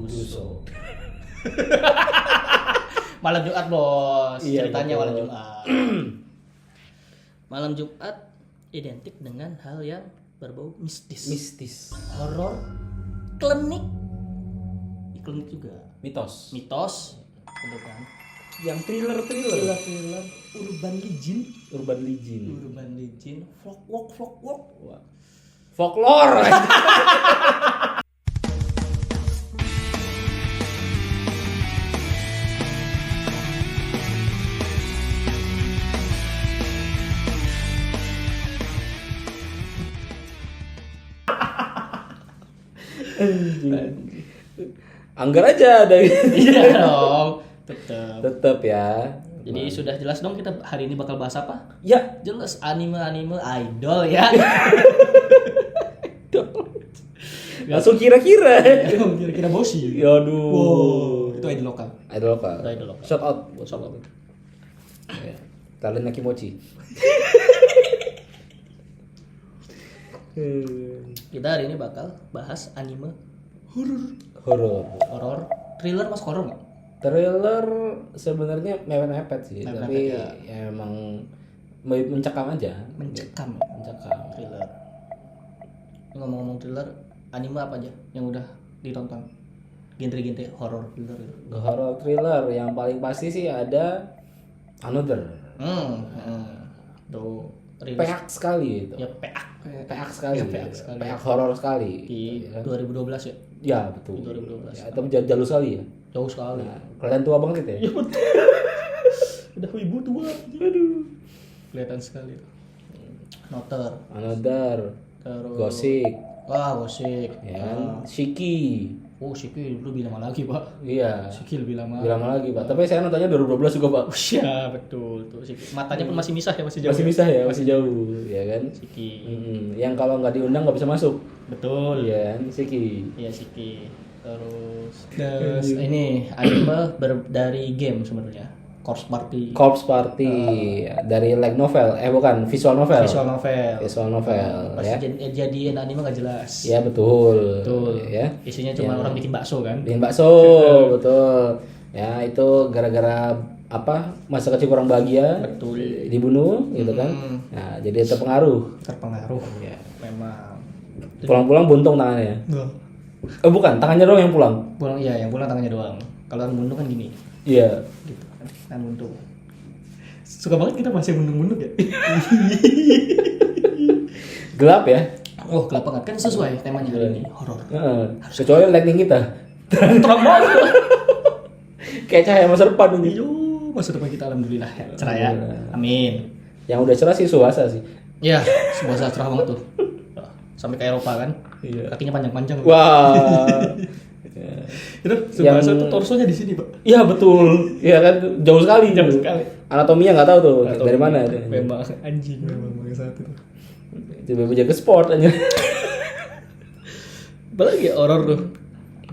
Hayabuso. Malam Jumat bos, Iya, ceritanya betul. malam Jumat. Malam Jumat identik dengan hal yang berbau mistis, horor, klinik juga, Mitos. gitu kan. Yang thriller. Thriller, urban legend, vlog. Wah. Folklore. Anggar aja ada. Iya dong, Tetap ya. Jadi sudah jelas dong kita hari ini bakal bahas apa? Ya, Jelas anime idol ya. langsung kira-kira. Kira-kira bosi. Aduh. Wow, itu idol lokal. Idol lokal. Itu idol lokal. Shout out buat Shout out. Ya. Talent Nakimochi. Kita hari ini bakal bahas anime Horor. thriller mas horor nggak? Trailer sebenarnya mepet-mepet sih, Mepet-mepet, tapi ya. ya emang mencekam aja. Mencekam thriller. Ngomong-ngomong thriller, anime apa aja yang udah ditonton? Genre horor thriller gitu. Horor thriller yang paling pasti sih ada Another. Tuh rilis Peak sekali itu. ya peak Sekali. Ya, peak sekali. Peak horor sekali. di Ya. 2012 ya. Ya betul. Di 2012. Ya, tapi jauh sekali ya. Jauh sekali. Nah, kalian tua banget ya. Ya betul. Udah ibu tua. Aduh. Kelihatan sekali tuh. Noter. Another. Terus Gothic. Wah, Gothic. Ya kan? Shiki. Oh, Shiki dulu lebih lama lagi, Pak. Iya. Shiki lebih lama. Bilang lagi Pak. Tapi saya nontonnya 2012 juga Pak. Ya, betul tuh Shiki. Matanya pun masih misah ya, masih jauh. Masih bisa ya, masih jauh, ya kan? Shiki. Yang kalau nggak diundang nggak bisa masuk. Betul. Iya kan, Shiki. Iya, Shiki. Terus ini anime dari game sebenarnya. Corpse Party. Dari light novel, bukan visual novel. Visual novel. Visual novel, Pas ya. jadiin anime gak jelas. Ya betul. Betul. Ya. Isinya cuma orang bikin bakso kan. Bikin bakso, betul. Ya itu gara-gara apa masa kecil kurang bahagia, Betul. dibunuh, gitu kan. Nah jadi terpengaruh. Terpengaruh. Ya. Memang. Pulang-pulang buntung tangannya. Bukan, tangannya doang yang pulang. Pulang iya, yang pulang tangannya doang. Kalau yang buntung kan gini. Iya. Gitu kan. Yang buntung. Suka banget kita bahas yang buntung-buntung ya. Gelap ya. Oh, gelap banget kan sesuai temanya hari ini, horor. Kecuali lighting kita. Terang banget. Kayak cahaya masa depan ini. Yo, masa depan kita alhamdulillah ya. Cerah ya. Amin. Yang udah cerah sih Suasa sih. Ya, sebuah saat cerah banget tuh. Sampai ke Eropa kan. Iya. Kakinya panjang-panjang. Wah. Itu Subasa tuh torsonya di sini, Pak. Iya betul. Iya kan jauh sekali. Jauh sekali. Anatominya nggak tahu tuh dari mana itu. Memang anjing memang saat itu. Coba jaga sport aja. Apalagi horor tuh.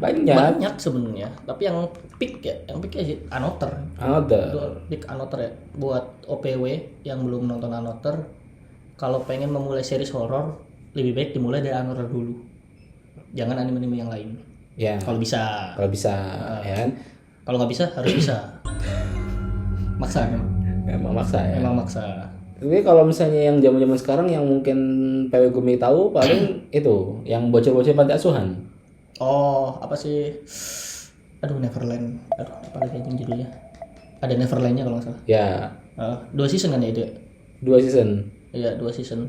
Banyak. Sebenarnya, tapi yang peak sih Anoter. Ada. Itu peak Anoter ya. Buat OPW yang belum nonton Anoter, kalau pengen memulai series horor, lebih baik dimulai dari Anoter dulu. Jangan anime-anime yang lain. Ya. Kalau bisa. Ya kan. Kalau nggak bisa harus bisa. Maksa memang. Memang maksa ya. Memang maksa. Tapi kalau misalnya yang zaman-zaman sekarang yang mungkin PW Gumi tahu paling itu yang bocil-bocil panti asuhan. Oh, apa sih? Aduh, Neverland. Aduh, apa lagi yang judulnya? Ada Neverlandnya kalau nggak salah. Ya. 2 season kan ya itu? 2 season. Iya, 2 season.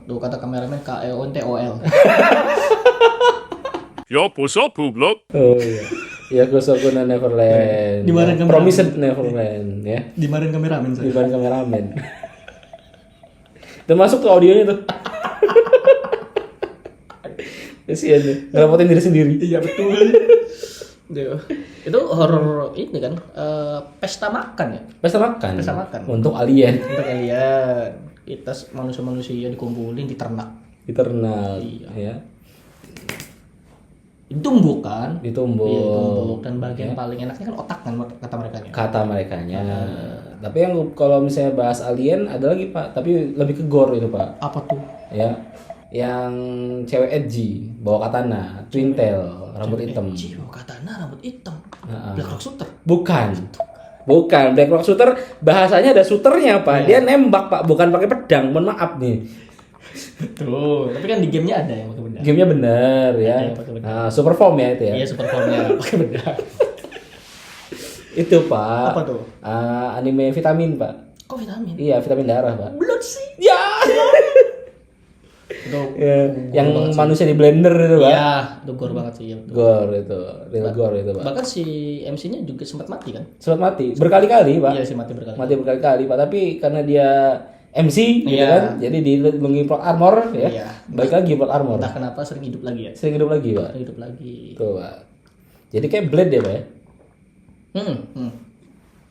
Dua kata kameramen KEONTOL. Ja, pass up, Hublot. Oh iya. Ya Kusokuna Neverland. Di mana Ya, kameramen? Promised Neverland ya. Dimarahin kameramen Di saya. bahan kameramen. Termasuk ke audionya tuh. Kasihan deh, ngerapotin diri sendiri. Iya, betul. Itu horor ini kan pesta makan ya. Pesta makan. Pesta makan. Untuk alien. Untuk kalian kita manusia-manusia dikumpulin di ternak. Diternak. Iya. Ya. Ditumbuk kan? Ditumbuk. Iya, ditumbuk. Dan bagian paling enaknya kan otak kan kata mereka. Kata merekanya. Tapi yang kalau misalnya bahas alien ada lagi Pak, tapi lebih ke gore itu Pak. Apa tuh? Ya. Yang cewek edgy bawa katana, twin tail. rambut hitam. Jiwa katana rambut hitam. Heeh. Black Rock Shooter. Bukan Black Rock Shooter, bahasanya ada shooternya Pak. Dia nembak Pak, bukan pakai pedang. Mohon maaf nih. Betul. Tapi kan di gamenya ada yang pakai benda. Gamenya bener ya. Ada yang pakai pedang. Nah, super form ya itu ya. Iya super formnya pakai benda. Itu Pak. Apa tuh? Anime vitamin Pak. Kok vitamin? Iya, vitamin darah Pak. Blood sih. Ya. Itu Yang manusia di blender itu Pak. Iya, itu gore banget sih ya. Betul. Gore itu, real gore itu Pak. Bahkan si MC-nya juga sempat mati kan? Sempat mati berkali-kali Pak. Iya sih mati berkali. Mati berkali-kali Pak, tapi karena dia MC gitu Iya. kan, jadi dilindungi plot armor ya. Iya. Baik lagi plot armor. Entah kenapa sering hidup lagi ya. Sering hidup lagi Pak. Sering hidup lagi. Tuh Pak. Jadi kayak Blade ya Pak ya.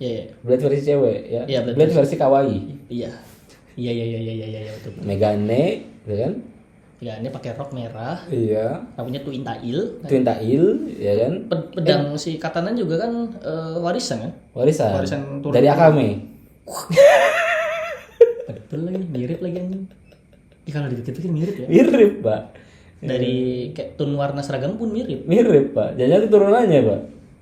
Iya, iya. Blade versi cewek ya. Iya, Blade versi kawaii. Iya. Iya, betul. Megane, gitu kan? Ya, ini pakai rok merah, Iya. rambutnya Twin Tail. Twin Tail, ya kan? Pedang si katana juga kan warisan kan? Warisan. Warisan turun. Dari Akame. Betul lagi, mirip lagi anjing. Ih, kalau dipikir-pikir mirip ya. Mirip Pak. Dari kayak tone warna seragam pun mirip. Mirip Pak. Jangan turunannya Pak.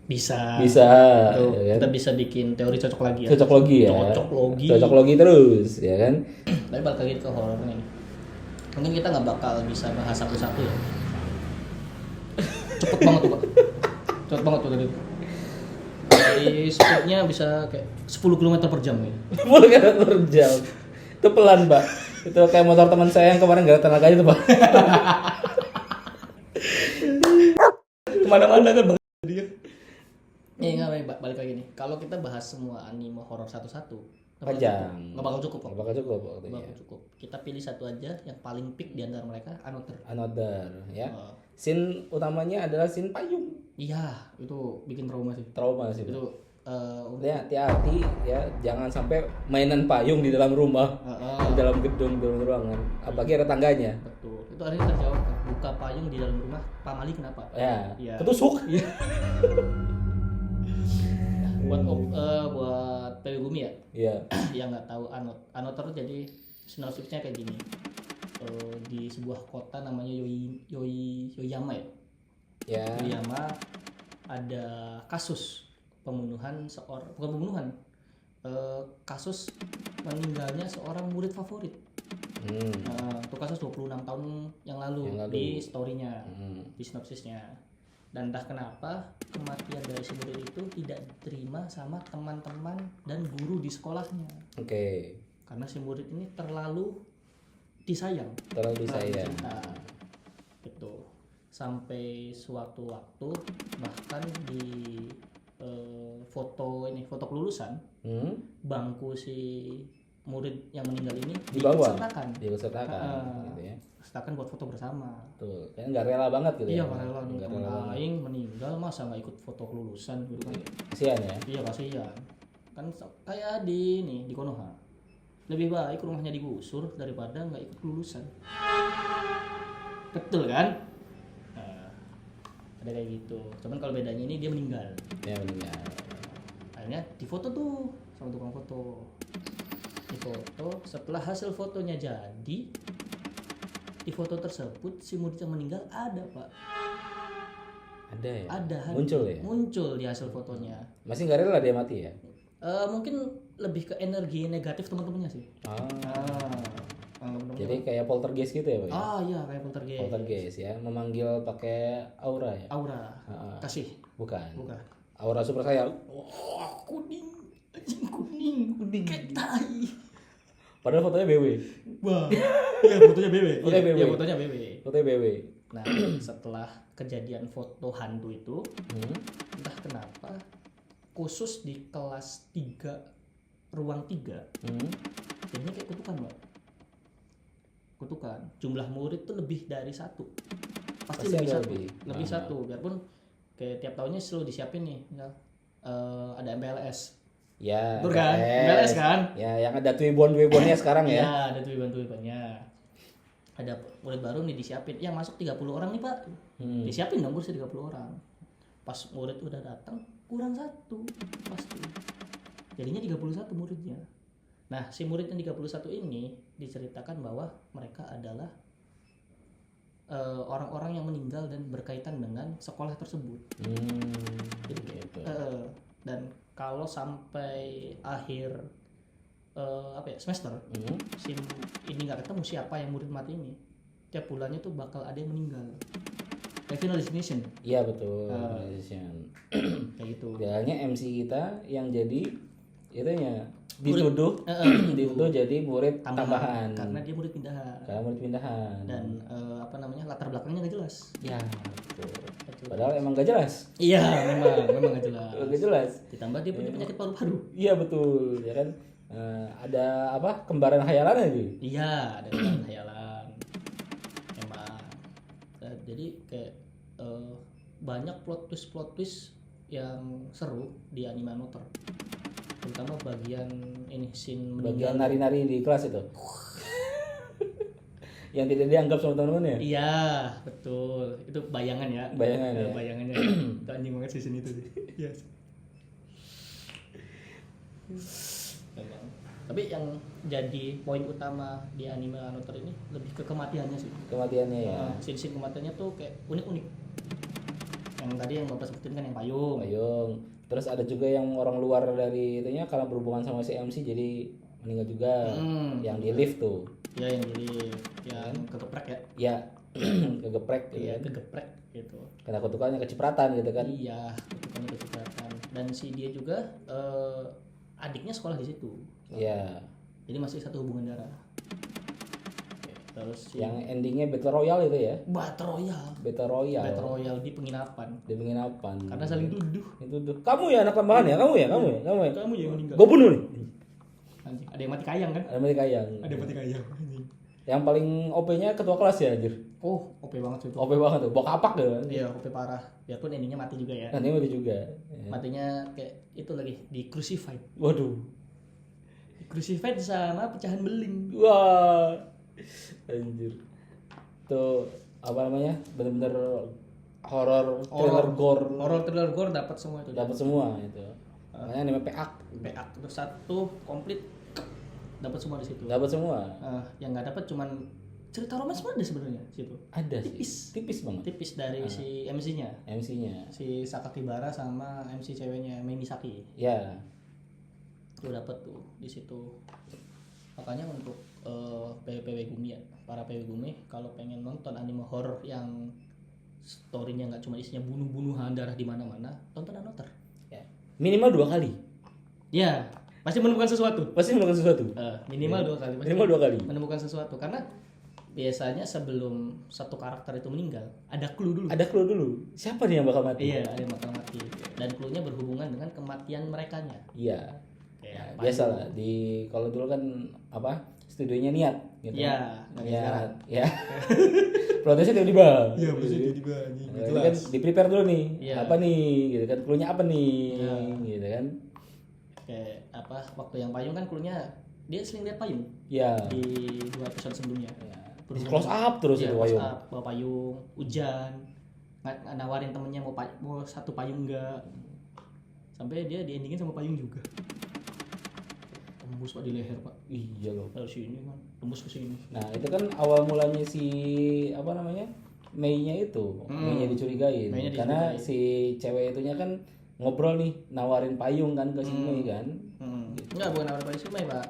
Bisa. Bisa. Tuh, Ya kan? kita bisa bikin teori cocok lagi ya. Cocok logi ya. Cocok logi. Terus, ya kan? Tapi balik lagi ke horor nih. Mungkin kita nggak bakal bisa bahas satu-satu ya. Cepet banget tuh Pak. Cepet banget tuh tadi. Dari speednya bisa kayak 10 km per jam ya. 10 km per jam. Itu pelan Pak. Itu kayak motor teman saya yang kemarin gak ada tenaganya tuh Pak. Kemana-mana kan bang dia. Nggak balik lagi nih. Kalau kita bahas semua anime horor satu-satu, Panjang. nggak bakal cukup. Nggak bakal cukup Nggak waktunya. bakal cukup. Kita pilih satu aja yang paling peak di antara mereka, Another. Another ya. Oh. Scene utamanya adalah scene payung. Iya, itu bikin trauma sih. Trauma sih. Itu Ya, hati-hati ya, jangan sampai mainan payung di dalam rumah, di dalam gedung, di dalam ruangan. Apalagi ada tangganya. betul. Itu akhirnya terjawab kan. Buka payung di dalam rumah, Pamali kenapa? Ya, Iya. ketusuk. Buat PW Bumi ya, Iya. yang nggak tahu Another jadi sinopsisnya kayak gini. Di sebuah kota namanya Yoyama ya. Ya. Yoyama ada kasus pembunuhan bukan pembunuhan, kasus meninggalnya seorang murid favorit. Itu kasus 26 tahun yang lalu. Di story-nya, di sinopsisnya. Dan entah kenapa kematian dari si murid itu tidak diterima sama teman-teman dan guru di sekolahnya. Oke. Karena si murid ini terlalu disayang. Terlalu disayang. Dicinta. Gitu. Sampai suatu waktu bahkan di foto kelulusan, bangku si murid yang meninggal ini dibawa, disertakan gitu ya. Sertakan buat foto bersama. Tuh, kan nggak rela banget gitu Iya, ya. nggak rela nih teman aing meninggal masa nggak ikut foto kelulusan gitu kan. Kasihan ya. Iya, kasihan. Kan kayak di Konoha. Lebih baik rumahnya digusur daripada nggak ikut kelulusan. Betul kan? Ada kayak gitu. Cuman kalau bedanya ini dia meninggal. Ya meninggal. Akhirnya difoto tuh sama tukang foto. Difoto, setelah hasil fotonya jadi, di foto tersebut si murid yang meninggal ada Pak. Ada ya? Ada. Muncul ya? Muncul di hasil fotonya. Masih nggak rela dia mati ya? Mungkin lebih ke energi negatif teman-temannya sih. Jadi kayak poltergeist gitu ya Pak? Iya kayak poltergeist. Poltergeist ya, memanggil pakai aura ya? Aura. Kasih. Bukan. Aura super sayang. Kuning. Anjing kuning. Kayak tai. Padahal fotonya BW. Wah. Iya fotonya BW. Iya fotonya BW. Fotonya BW. Nah, setelah kejadian foto hantu itu, entah kenapa khusus di kelas 3 ruang 3. Jadinya kayak kutukan, Mbak. Kutukan. Jumlah murid tuh lebih dari 1. Pasti lebih 1. Lebih 1. Biarpun kayak tiap tahunnya selalu disiapin nih, misal ada MPLS. Ya. Betul kan? MPLS kan? Ya, yang ada tuibon-tuibonnya sekarang ya. Iya, ada tuibon-tuibonnya. Ada murid baru nih disiapin. Yang masuk 30 orang nih, Pak. Disiapin dong kursi 30 orang. Pas murid udah datang, kurang 1 pasti. Jadinya 31 muridnya. Nah, si murid yang 31 ini diceritakan bahwa mereka adalah orang-orang yang meninggal dan berkaitan dengan sekolah tersebut. Jadi Gitu. dan kalau sampai akhir semester sim ini nggak ketemu siapa yang murid mati ini, tiap bulannya tuh bakal ada yang meninggal. Kayak Final Destination. Iya betul. Kayak gitu. Biasanya MC kita yang jadi itunya dituduh dituduh jadi murid tambahan. Karena dia murid pindahan. Karena murid pindahan. Dan latar belakangnya nggak jelas. Ya betul. Padahal emang gak jelas. Iya, memang nggak jelas. Gak jelas. Ditambah dia punya penyakit paru-paru. Iya betul, ya kan. Ada apa? Kembaran khayalan aja. Iya, ada khayalan. Emang. Jadi kayak banyak plot twist yang seru di Anime Anotter. Terutama bagian ini scene Bagian nari-nari di kelas itu. Yang tidak dianggap sama teman-teman ya? Iya, betul. Itu bayangan ya. Bayangan ya. Bayangannya. Itu anjing banget season itu sih. Iya. Memang. Tapi yang jadi poin utama di Anime Anotter ini lebih ke kematiannya sih. Kematiannya ya. Scene kematiannya tuh kayak unik-unik. Yang tadi yang Bapak sebutin kan yang payung. Terus ada juga yang orang luar dari itunya karena berhubungan sama si MC jadi meninggal juga. Yang di lift tuh. Ya yang di yang kegeprek ya. Ya. Kegeprek gitu. Iya, Kan. kegeprek gitu. Kena kutukannya kecipratan gitu kan. Iya, kutukannya kecipratan. Dan si dia juga adiknya sekolah di situ. Iya. Jadi masih satu hubungan darah. Terus Yang endingnya Battle Royale itu ya. Battle Royale di penginapan. Di penginapan. Karena saling tuduh. Itu tuh. Kamu ya anak tambahan ya? Kamu ya? Kamu yang meninggal. Gue bunuh nih. Anjing, ada yang mati kayang kan? Ada mati kayang. Ada yang mati kayang. Anjing. Yang paling OP-nya ketua kelas ya anjir. Oh, OP banget sih itu. OP banget tuh. Bawa kapak gitu kan. Iya, OP parah. Biarpun endingnya mati juga ya. Nanti mati juga. Ya. Matinya kayak itu lagi di crucified. Waduh. Crucified sama pecahan beling. Wah. Anjir. Tuh apa namanya? Bener-bener horor Thriller gore dapat semua itu. dapat semua itu. Makanya anime PA terus satu komplit dapat semua di situ. dapat semua. Yang nggak dapat cuman cerita romance ada sebenarnya situ. Ada Tipis. sih. Tipis banget. Tipis dari si MC-nya. MC-nya. Si Sakakibara sama MC ceweknya Mei Misaki. Ya. Tuh dapat tuh di situ. Makanya untuk PW Gumi ya, para PW Gumi kalau pengen nonton anime horror yang story-nya nggak cuma isinya bunuh-bunuhan darah di mana-mana, tonton Anotter. Ya. Minimal 2 kali. Ya, pasti menemukan sesuatu. Pasti menemukan sesuatu. Minimal 2 kali. Minimal 2 kali. Menemukan sesuatu karena biasanya sebelum satu karakter itu meninggal, ada clue dulu. Ada clue dulu. Siapa nih yang bakal mati? Iya, ada yang bakal mati. Dan clue-nya berhubungan dengan kematian merekanya. Iya. Ya, Biasalah di kalau dulu kan apa? Studionya niat gitu. Iya, niat. Ya. Protesnya tiba-tiba. Iya, tiba-tiba anjing. Nah, kan di prepare dulu nih. Iya. Apa nih? Gitu kan. Clue-nya apa nih? Iya. Gitu kan. Kayak apa? Waktu yang payung kan clue-nya dia sering lihat payung. Iya. Di 2 episode sebelumnya. Ya. Di close up terus Iya, itu close payung. up, bawa payung, hujan. Nawarin temennya mau satu payung enggak. Sampai dia diendingin sama payung juga. Tembus Pak di leher Pak. Iya loh. Dari sini kan, tembus ke sini. Nah, itu kan awal mulanya si apa namanya? Mei-nya itu. Mei-nya dicurigain. Mei-nya Karena dicurigain. si cewek itunya kan ngobrol nih, nawarin payung kan ke si Mei kan. Enggak, bukan nawarin payung si Mei Pak.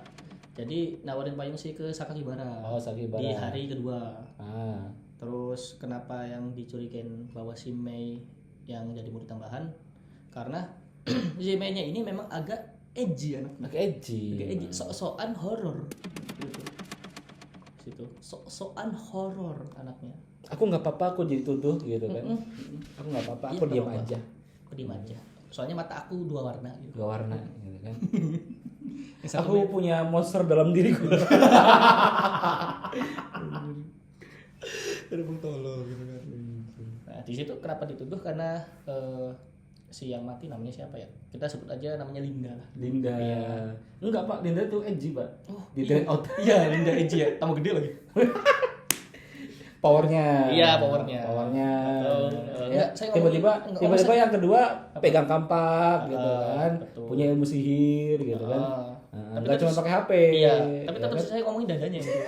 Jadi nawarin payung sih ke Sakakibara. Oh, Sakakibara. Di hari kedua. Ah. Terus kenapa yang dicurigain bahwa si Mei yang jadi murid tambahan? Karena si Mei-nya ini memang agak edgy anaknya. Agak edgy. Sok-sokan horor gitu. Situ. Sok-sokan horor anaknya. Aku nggak apa-apa, aku jadi tuduh gitu kan. Aku nggak apa-apa, aku Iya, diam apa-apa. aja. Aku diam aja. Soalnya mata aku 2 warna gitu. 2 warna gitu kan. Yang satu Aku punya monster dalam diriku. ada tolol gitu kan. Nah, di situ kenapa dituduh karena si yang mati namanya siapa ya? Kita sebut aja namanya Linda lah. Linda. Iya. Enggak, Pak. Linda tuh edgy, Pak. Oh, Di iya. trade out. Iya, Linda edgy ya. Tambah gede lagi. Powernya. Iya, powernya. Ya, Betul. Enggak, saya ngomongin- tiba-tiba yang kedua pegang kampak gitu kan. betul. Punya ilmu sihir gitu kan. Tapi Enggak tetap- cuma pakai HP. Iya, tapi ya tetap kan? saya ngomongin dadanya gitu.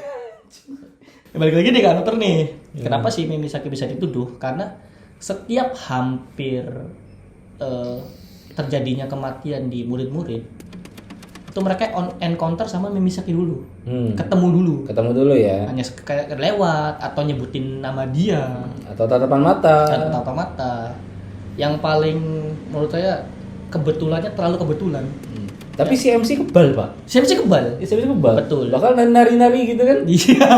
Balik lagi nih Kak Nuter nih. Kenapa sih Memisaki bisa dituduh? Karena setiap hampir terjadinya kematian di murid-murid itu mereka encounter sama Memisaki dulu. Ketemu dulu ya. Hanya kayak lewat atau nyebutin nama dia Atau tatapan mata. Yang paling menurut saya kebetulannya terlalu kebetulan. Tapi si MC kebal, Pak. Si MC kebal. Betul. Bakal nari-nari gitu kan? Iya.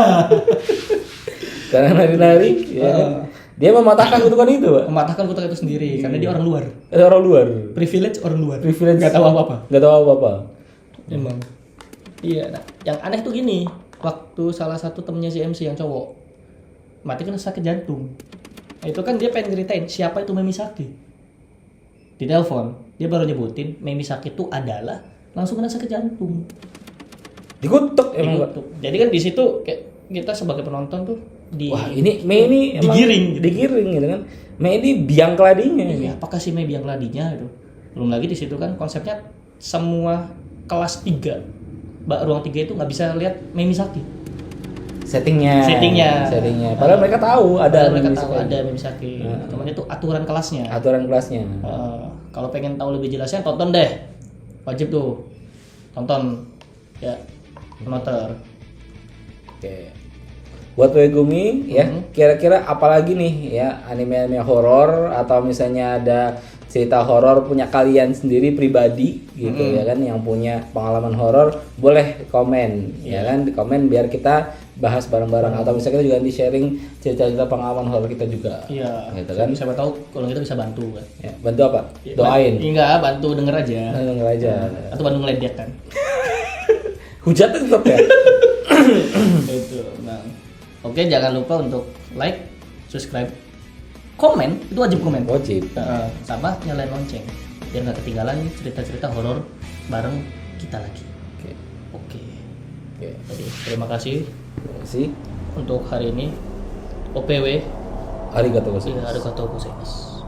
Karena nari-nari, ya kan? Dia mematahkan kutukan itu, Pak. Mematahkan kutukan itu sendiri karena dia orang luar. Orang luar. Privilege orang luar. Gak tahu apa-apa. Emang. Iya, nah, yang aneh tuh gini, waktu salah satu temennya si MC yang cowok mati kena sakit jantung. Nah, itu kan dia pengen ceritain siapa itu Memisaki. Di telepon, dia baru nyebutin Memisaki itu adalah langsung kena sakit jantung. Dikutuk emang, Pak. Jadi kan di situ kayak kita sebagai penonton tuh wah, ini Mei ini emang digiring gitu kan. Mei ini biang keladinya. Iya, apakah si Mei biang keladinya itu? Belum lagi di situ kan konsepnya semua kelas 3 ruang 3 itu nggak bisa lihat Memisaki. Settingnya. Padahal mereka tahu ada Memisaki. Cuman itu aturan kelasnya. Kalau pengen tahu lebih jelasnya tonton deh. Wajib tuh tonton ya Noter. Oke. Buat Megumi ya, kira-kira apalagi nih ya anime horor atau misalnya ada cerita horor punya kalian sendiri pribadi gitu ya kan, yang punya pengalaman horor boleh komen ya kan, di komen biar kita bahas bareng-bareng atau misalnya kita juga nanti sharing cerita-cerita pengalaman horor kita juga. Iya. Gitu kan. Siapa tahu kalau kita bisa bantu kan. Ya, bantu apa? Doain. Enggak, bantu denger aja. Atau bantu ngeledek kan. Hujat tetap ya. Itu, Bang. Oke, jangan lupa untuk like, subscribe, komen, itu wajib komen. Sama nyalain lonceng biar nggak ketinggalan cerita-cerita horor bareng kita lagi. Oke. Jadi terima kasih untuk hari ini. OPW. Arigatou gozaimasu. Arigatou gozaimasu.